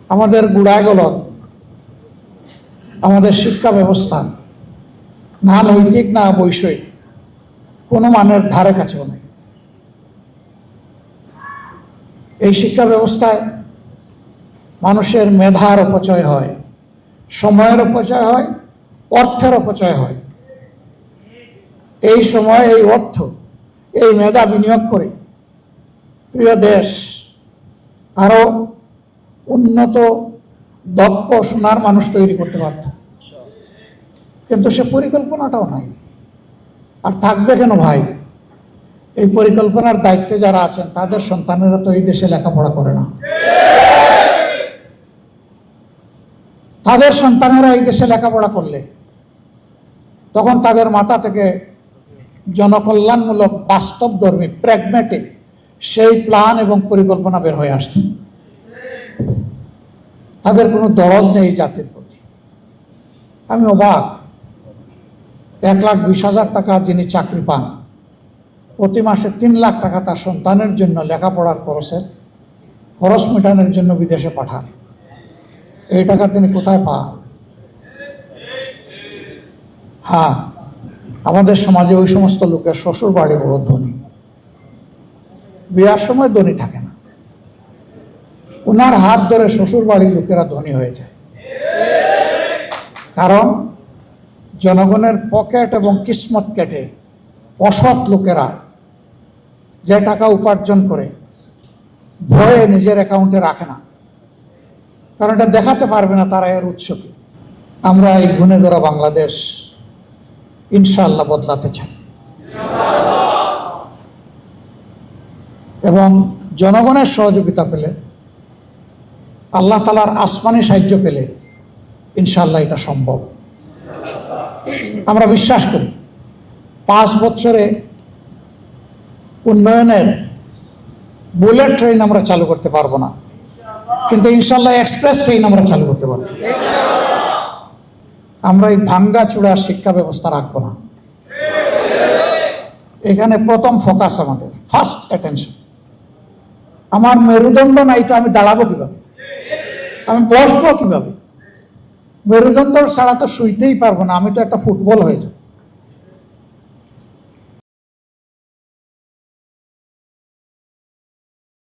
আমাদের গুড়ায় গলত আমাদের শিক্ষা ব্যবস্থা না নৈতিক না বৈষয়িক কোনো মানের ধারে কাছেও নেই। এই শিক্ষা ব্যবস্থায় মানুষের মেধার অপচয় হয়, সময়ের অপচয় হয়, অর্থের অপচয় হয়। এই সময়, এই অর্থ, এই মেধা বিনিয়োগ করে প্রিয় দেশ আরো উন্নত দক্ষ সোনার মানুষ তৈরি করতে পারত, কিন্তু সে পরিকল্পনাটাও নাই। আর থাকবে কেন ভাই? এই পরিকল্পনার দায়িত্বে যারা আছেন তাদের সন্তানেরা তো এই দেশে লেখাপড়া করে না। তাদের সন্তানেরা এই দেশে লেখাপড়া করলে তখন তাদের মাথা থেকে জনকল্যাণমূলক বাস্তবধর্মী প্র্যাগম্যাটিক সেই প্ল্যান এবং পরিকল্পনা বের হয়ে আসছে। তাদের কোনো দরদ নেই জাতির প্রতি। আমি অবাক, 1,20,000 টাকা যিনি চাকরি পান, প্রতি মাসে 3 লাখ টাকা তার সন্তানের জন্য লেখাপড়ার খরচ মেটানোর জন্য বিদেশে পাঠান। এই টাকা তিনি কোথায় পান? হ্যাঁ, আমাদের সমাজে ওই সমস্ত লোকের শ্বশুর বাড়ি বড় ধনী, বিয়ার সময় ধনী থাকে না, ওনার হাত ধরে শ্বশুর বাড়ির লোকেরা ধনী হয়ে যায়। কারণ জনগণের পকেট এবং কিসমত কেটে অসৎ লোকেরা যে টাকা উপার্জন করে ভয়ে নিজের অ্যাকাউন্টে রাখে না, কারণ এটা দেখাতে পারবে না তারা এর উৎস কি। আমরা এই গুণে ধরা বাংলাদেশ ইনশাআল্লাহ বদলাতে চাই এবং জনগণের সহযোগিতা পেলে, আল্লাহ তাআলার আসমানি সাহায্য পেলে ইনশাআল্লাহ এটা সম্ভব। আমরা বিশ্বাস করি 5 বছরে উন্নয়নের বুলেট ট্রেন আমরা চালু করতে পারবো না, কিন্তু ইনশাআল্লাহ এক্সপ্রেস ট্রেন আমরা চালু করতে পারবো। আমরা এই ভাঙ্গা চূড়া শিক্ষা ব্যবস্থা রাখবো না। এখানে প্রথম ফোকাস আমাদের, ফার্স্ট অ্যাটেনশন। আমার মেরুদণ্ড নাই তো আমি দাঁড়াবো কিভাবে, আমি বসবো কিভাবে? মেরুদণ্ড ছাড়া তো শুইতেই পারবো না, আমি তো একটা ফুটবল হয়ে যাব।